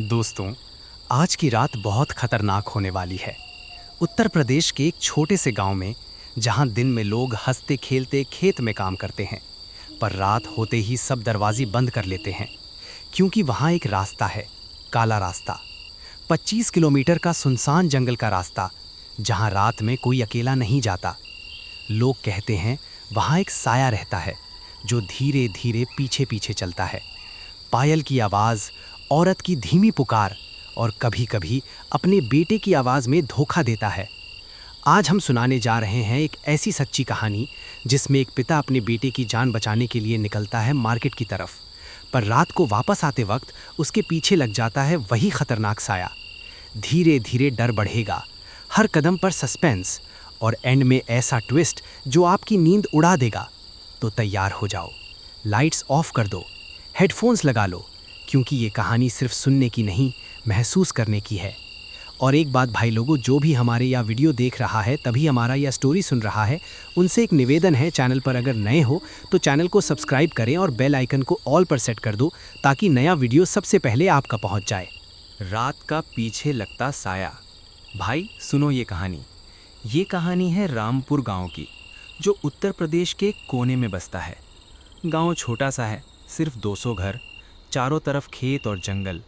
दोस्तों, आज की रात बहुत खतरनाक होने वाली है। उत्तर प्रदेश के एक छोटे से गांव में, जहां दिन में लोग हंसते खेलते खेत में काम करते हैं, पर रात होते ही सब दरवाजे बंद कर लेते हैं, क्योंकि वहां एक रास्ता है, काला रास्ता। 25 किलोमीटर का सुनसान जंगल का रास्ता, जहां रात में कोई अकेला नहीं जाता। लोग कहते हैं वहां एक साया रहता है, जो धीरे धीरे पीछे पीछे चलता है। पायल की आवाज़, औरत की धीमी पुकार और कभी-कभी अपने बेटे की आवाज़ में धोखा देता है। आज हम सुनाने जा रहे हैं एक ऐसी सच्ची कहानी, जिसमें एक पिता अपने बेटे की जान बचाने के लिए निकलता है मार्केट की तरफ, पर रात को वापस आते वक्त उसके पीछे लग जाता है वही खतरनाक साया। धीरे धीरे डर बढ़ेगा, हर कदम पर सस्पेंस, और एंड में ऐसा ट्विस्ट जो आपकी नींद उड़ा देगा। तो तैयार हो जाओ, लाइट्स ऑफ कर दो, हेडफोन्स लगा लो, क्योंकि ये कहानी सिर्फ सुनने की नहीं, महसूस करने की है। और एक बात भाई लोगों, जो भी हमारे या वीडियो देख रहा है तभी हमारा या स्टोरी सुन रहा है, उनसे एक निवेदन है, चैनल पर अगर नए हो तो चैनल को सब्सक्राइब करें और बेल आइकन को ऑल पर सेट कर दो, ताकि नया वीडियो सबसे पहले आपका पहुंच जाए। रात का पीछे लगता साया। भाई सुनो ये कहानी। ये कहानी है रामपुर गांव की, जो उत्तर प्रदेश के एक कोने में बसता है। गांव छोटा सा है, सिर्फ 200 घर, चारों तरफ खेत और जंगल।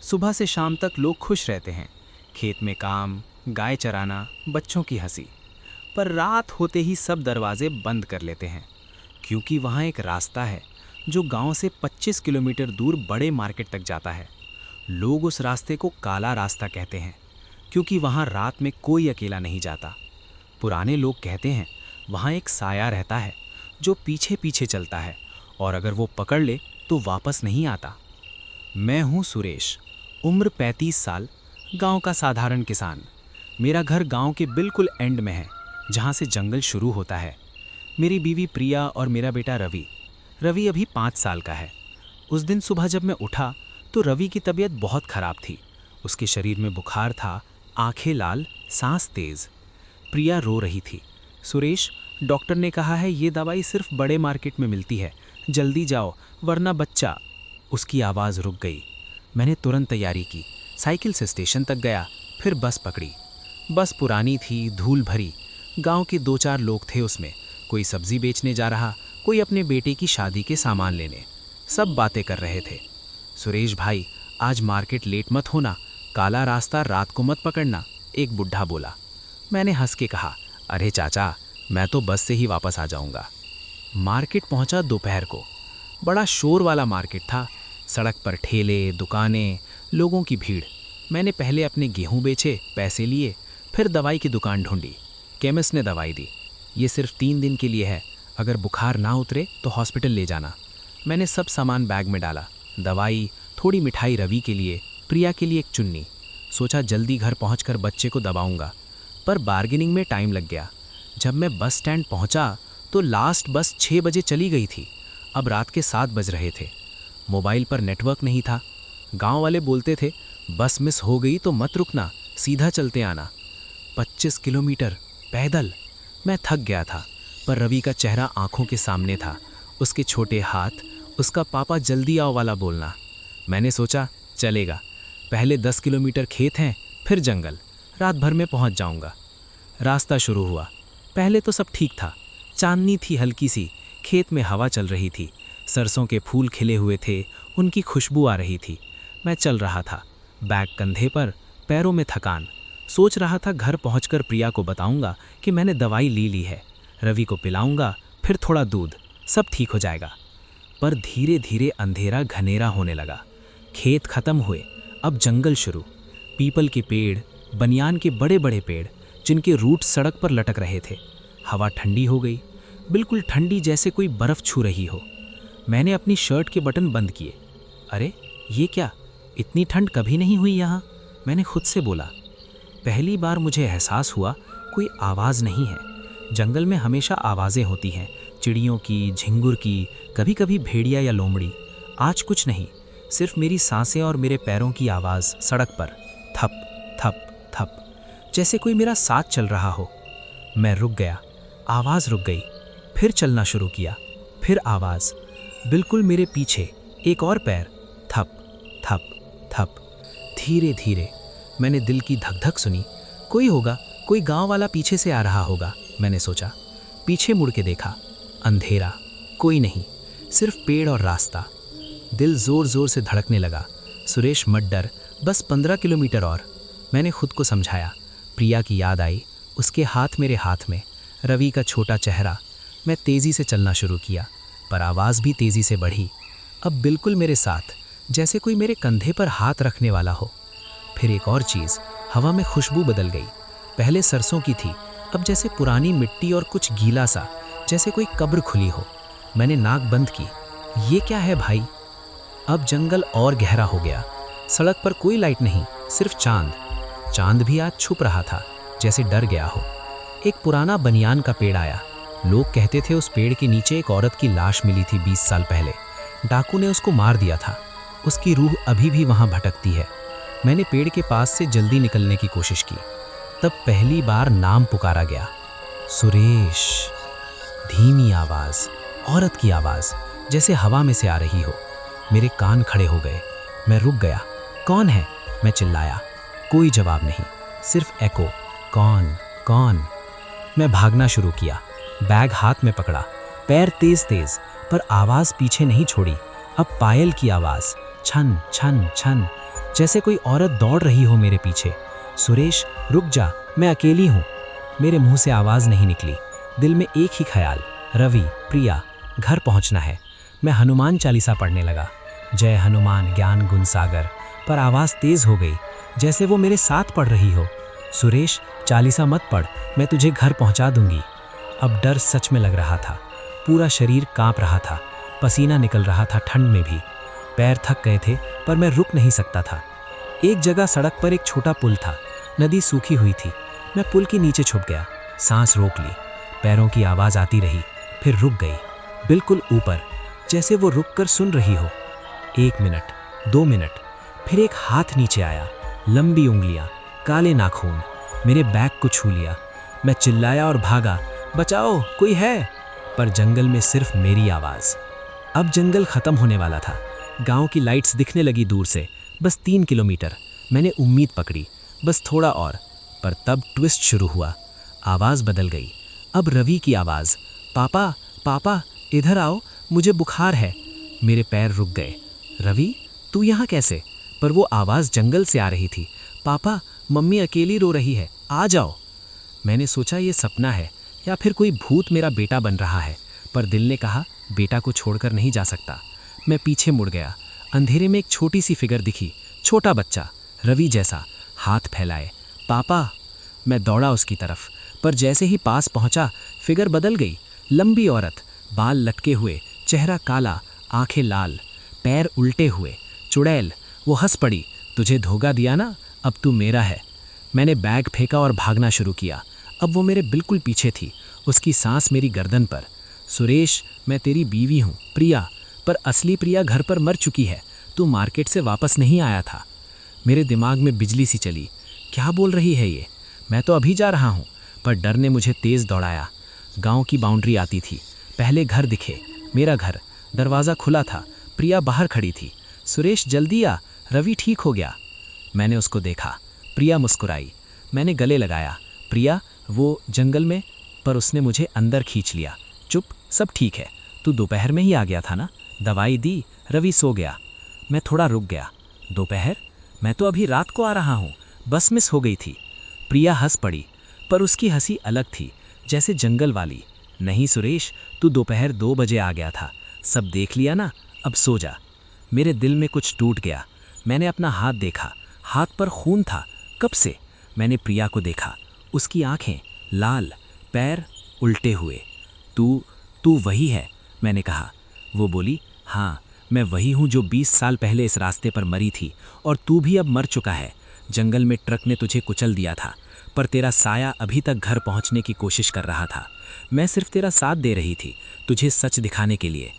सुबह से शाम तक लोग खुश रहते हैं, खेत में काम, गाय चराना, बच्चों की हंसी। पर रात होते ही सब दरवाजे बंद कर लेते हैं, क्योंकि वहाँ एक रास्ता है जो गांव से 25 किलोमीटर दूर बड़े मार्केट तक जाता है। लोग उस रास्ते को काला रास्ता कहते हैं, क्योंकि वहाँ रात में कोई अकेला नहीं जाता। पुराने लोग कहते हैं वहाँ एक साया रहता है जो पीछे पीछे चलता है, और अगर वो पकड़ ले तो वापस नहीं आता। मैं हूँ सुरेश, उम्र 35 साल, गांव का साधारण किसान। मेरा घर गांव के बिल्कुल एंड में है, जहाँ से जंगल शुरू होता है। मेरी बीवी प्रिया और मेरा बेटा रवि। रवि अभी 5 साल का है। उस दिन सुबह जब मैं उठा तो रवि की तबीयत बहुत ख़राब थी। उसके शरीर में बुखार था, आंखें लाल, सांस तेज़। प्रिया रो रही थी। सुरेश, डॉक्टर ने कहा है ये दवाई सिर्फ बड़े मार्केट में मिलती है, जल्दी जाओ वरना बच्चा। उसकी आवाज़ रुक गई। मैंने तुरंत तैयारी की, साइकिल से स्टेशन तक गया, फिर बस पकड़ी। बस पुरानी थी, धूल भरी। गांव के 2-4 लोग थे उसमें, कोई सब्जी बेचने जा रहा, कोई अपने बेटे की शादी के सामान लेने। सब बातें कर रहे थे। सुरेश भाई, आज मार्केट लेट मत होना, काला रास्ता रात को मत पकड़ना, एक बुढ़ा बोला। मैंने हंस के कहा, अरे चाचा, मैं तो बस से ही वापस आ जाऊंगा। मार्केट पहुंचा दोपहर को। बड़ा शोर वाला मार्केट था, सड़क पर ठेले, दुकानें, लोगों की भीड़। मैंने पहले अपने गेहूं बेचे, पैसे लिए, फिर दवाई की दुकान ढूंढी। केमिस्ट ने दवाई दी, ये सिर्फ 3 दिन के लिए है, अगर बुखार ना उतरे तो हॉस्पिटल ले जाना। मैंने सब सामान बैग में डाला, दवाई, थोड़ी मिठाई रवि के लिए, प्रिया के लिए एक चुन्नी। सोचा जल्दी घर पहुंचकर बच्चे को दबाऊंगा, पर बार्गेनिंग में टाइम लग गया। जब मैं बस स्टैंड पहुंचा तो लास्ट बस 6 बजे चली गई थी। अब रात के 7 बज रहे थे। मोबाइल पर नेटवर्क नहीं था। गांव वाले बोलते थे बस मिस हो गई तो मत रुकना, सीधा चलते आना। 25 किलोमीटर पैदल। मैं थक गया था, पर रवि का चेहरा आंखों के सामने था, उसके छोटे हाथ, उसका पापा जल्दी आओ वाला बोलना। मैंने सोचा चलेगा, पहले 10 किलोमीटर खेत हैं, फिर जंगल, रात भर में पहुंच जाऊंगा। रास्ता शुरू हुआ। पहले तो सब ठीक था, चांदनी थी हल्की सी, खेत में हवा चल रही थी, सरसों के फूल खिले हुए थे, उनकी खुशबू आ रही थी। मैं चल रहा था, बैग कंधे पर, पैरों में थकान। सोच रहा था घर पहुंचकर प्रिया को बताऊंगा कि मैंने दवाई ले ली है, रवि को पिलाऊंगा, फिर थोड़ा दूध, सब ठीक हो जाएगा। पर धीरे धीरे अंधेरा घनेरा होने लगा। खेत खत्म हुए, अब जंगल शुरू। पीपल के पेड़, बनियान के बड़े बड़े पेड़, जिनके रूट सड़क पर लटक रहे थे। हवा ठंडी हो गई, बिल्कुल ठंडी, जैसे कोई बर्फ़ छू रही हो। मैंने अपनी शर्ट के बटन बंद किए। अरे ये क्या, इतनी ठंड कभी नहीं हुई यहाँ, मैंने खुद से बोला। पहली बार मुझे एहसास हुआ कोई आवाज़ नहीं है। जंगल में हमेशा आवाज़ें होती हैं, चिड़ियों की, झिंगुर की, कभी कभी भेड़िया या लोमड़ी। आज कुछ नहीं, सिर्फ मेरी सांसें और मेरे पैरों की आवाज़ सड़क पर, थप थप थप, जैसे कोई मेरा साथ चल रहा हो। मैं रुक गया, आवाज़ रुक गई, फिर चलना शुरू किया, फिर आवाज़, बिल्कुल मेरे पीछे, एक और पैर, थप थप थप। धीरे धीरे मैंने दिल की धक धक सुनी। कोई होगा, कोई गांव वाला पीछे से आ रहा होगा, मैंने सोचा। पीछे मुड़ के देखा, अंधेरा, कोई नहीं, सिर्फ पेड़ और रास्ता। दिल जोर जोर से धड़कने लगा। सुरेश मत डर, बस 15 किलोमीटर और। मैंने खुद को समझाया। प्रिया की याद आई, उसके हाथ मेरे हाथ में, रवि का छोटा चेहरा। मैं तेज़ी से चलना शुरू किया, पर आवाज़ भी तेज़ी से बढ़ी। अब बिल्कुल मेरे साथ, जैसे कोई मेरे कंधे पर हाथ रखने वाला हो। फिर एक और चीज़, हवा में खुशबू बदल गई। पहले सरसों की थी, अब जैसे पुरानी मिट्टी और कुछ गीला सा, जैसे कोई कब्र खुली हो। मैंने नाक बंद की। ये क्या है भाई? अब जंगल और गहरा हो गया। सड़क पर कोई लाइट नहीं, सिर्फ चांद। चांद भी आज छुप रहा था, जैसे डर गया हो। एक पुराना बनियान का पेड़ आया। लोग कहते थे उस पेड़ के नीचे एक औरत की लाश मिली थी 20 साल पहले। डाकू ने उसको मार दिया था। उसकी रूह अभी भी वहां भटकती है। मैंने पेड़ के पास से जल्दी निकलने की कोशिश की। तब पहली बार नाम पुकारा गया, सुरेश। धीमी आवाज, औरत की आवाज, जैसे हवा में से आ रही हो। मेरे कान खड़े हो गए। मैं रुक गया। कौन है? मैं चिल्लाया। कोई जवाब नहीं, सिर्फ एको। कौन कौन? मैं भागना शुरू किया। बैग हाथ में पकड़ा, पैर तेज तेज, पर आवाज पीछे नहीं छोड़ी। अब पायल की आवाज, छन छन छन, जैसे कोई औरत दौड़ रही हो मेरे पीछे। सुरेश रुक जा, मैं अकेली हूँ। मेरे मुंह से आवाज नहीं निकली। दिल में एक ही ख्याल, रवि, प्रिया, घर पहुंचना है। मैं हनुमान चालीसा पढ़ने लगा, जय हनुमान ज्ञान गुण सागर, पर आवाज तेज हो गई, जैसे वो मेरे साथ पढ़ रही हो। सुरेश, चालीसा मत पढ़, मैं तुझे घर पहुंचा दूंगी। अब डर सच में लग रहा था। पूरा शरीर कांप रहा था, पसीना निकल रहा था ठंड में भी। पैर थक गए थे, पर मैं रुक नहीं सकता था। एक जगह सड़क पर एक छोटा पुल था। नदी सूखी हुई थी। मैं पुल के नीचे छुप गया, सांस रोक ली। पैरों की आवाज आती रही, फिर रुक गई, बिल्कुल ऊपर, जैसे वो रुककर सुन रही हो। 1 मिनट, 2 मिनट, फिर एक हाथ नीचे आया, लंबी उंगलियां, काले नाखून। मेरे बैग को छू लिया। मैं चिल्लाया और भागा, बचाओ, कोई है। पर जंगल में सिर्फ मेरी आवाज। अब जंगल खत्म होने वाला था। गांव की लाइट्स दिखने लगी दूर से, बस 3 किलोमीटर। मैंने उम्मीद पकड़ी, बस थोड़ा और। पर तब ट्विस्ट शुरू हुआ। आवाज बदल गई। अब रवि की आवाज, पापा पापा इधर आओ, मुझे बुखार है। मेरे पैर रुक गए। रवि, तू यहाँ कैसे? पर वो आवाज जंगल से आ रही थी। पापा, मम्मी अकेली रो रही है, आ जाओ। मैंने सोचा ये सपना है या फिर कोई भूत मेरा बेटा बन रहा है, पर दिल ने कहा बेटा को छोड़कर नहीं जा सकता। मैं पीछे मुड़ गया। अंधेरे में एक छोटी सी फिगर दिखी, छोटा बच्चा, रवि जैसा, हाथ फैलाए। पापा। मैं दौड़ा उसकी तरफ, पर जैसे ही पास पहुंचा, फिगर बदल गई। लंबी औरत, बाल लटके हुए, चेहरा काला, आंखें लाल, पैर उल्टे हुए, चुड़ैल। वो हंस पड़ी, तुझे धोखा दिया ना, अब तू मेरा है। मैंने बैग फेंका और भागना शुरू किया। अब वो मेरे बिल्कुल पीछे थी, उसकी सांस मेरी गर्दन पर। सुरेश, मैं तेरी बीवी हूँ, प्रिया, पर असली प्रिया घर पर मर चुकी है। तू मार्केट से वापस नहीं आया था। मेरे दिमाग में बिजली सी चली। क्या बोल रही है ये? मैं तो अभी जा रहा हूँ। पर डर ने मुझे तेज दौड़ाया। गांव की बाउंड्री आती थी। पहले घर दिखे, मेरा घर। दरवाज़ा खुला था, प्रिया बाहर खड़ी थी। सुरेश जल्दी आ, रवि ठीक हो गया। मैंने उसको देखा। प्रिया मुस्कुराई। मैंने गले लगाया, प्रिया, वो जंगल में। पर उसने मुझे अंदर खींच लिया। चुप, सब ठीक है। तू दोपहर में ही आ गया था ना? दवाई दी, रवि सो गया। मैं थोड़ा रुक गया। दोपहर? मैं तो अभी रात को आ रहा हूँ, बस मिस हो गई थी। प्रिया हंस पड़ी, पर उसकी हंसी अलग थी, जैसे जंगल वाली। नहीं सुरेश, तू दोपहर 2 बजे आ गया था, सब देख लिया ना, अब सो जा। मेरे दिल में कुछ टूट गया। मैंने अपना हाथ देखा, हाथ पर खून था। कब से? मैंने प्रिया को देखा, उसकी आंखें लाल, पैर उल्टे हुए। तू तू वही है, मैंने कहा। वो बोली, हाँ, मैं वही हूँ जो 20 साल पहले इस रास्ते पर मरी थी, और तू भी अब मर चुका है। जंगल में ट्रक ने तुझे कुचल दिया था, पर तेरा साया अभी तक घर पहुँचने की कोशिश कर रहा था। मैं सिर्फ तेरा साथ दे रही थी, तुझे सच दिखाने के लिए।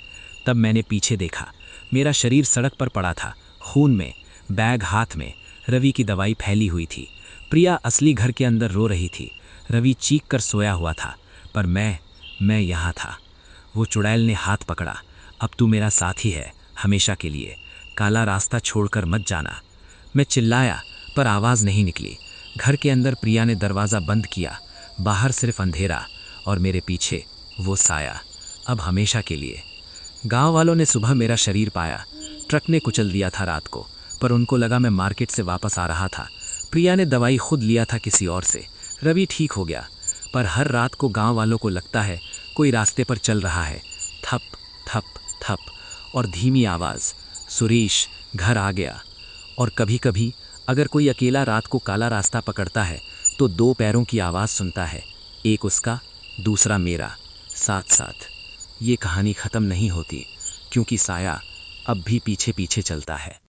तब मैंने पीछे देखा। मेरा शरीर सड़क पर पड़ा था, खून में, बैग हाथ में, रवि की दवाई फैली हुई थी। प्रिया असली घर के अंदर रो रही थी। रवि चीख कर सोया हुआ था, पर मैं यहाँ था। वो चुड़ैल ने हाथ पकड़ा। अब तू मेरा साथी है, हमेशा के लिए। काला रास्ता छोड़कर मत जाना। मैं चिल्लाया पर आवाज़ नहीं निकली। घर के अंदर प्रिया ने दरवाज़ा बंद किया। बाहर सिर्फ अंधेरा और मेरे पीछे वो साया, अब हमेशा के लिए। गांव वालों ने सुबह मेरा शरीर पाया। ट्रक ने कुचल दिया था रात को, पर उनको लगा मैं मार्केट से वापस आ रहा था। प्रिया ने दवाई खुद लिया था किसी और से। रवि ठीक हो गया, पर हर रात को गांव वालों को लगता है कोई रास्ते पर चल रहा है। थप थप थप और धीमी आवाज़, सुरेश घर आ गया। और कभी कभी अगर कोई अकेला रात को काला रास्ता पकड़ता है तो 2 पैरों की आवाज़ सुनता है, एक उसका दूसरा मेरा, साथ साथ। ये कहानी ख़त्म नहीं होती, क्योंकि साया अब भी पीछे पीछे चलता है।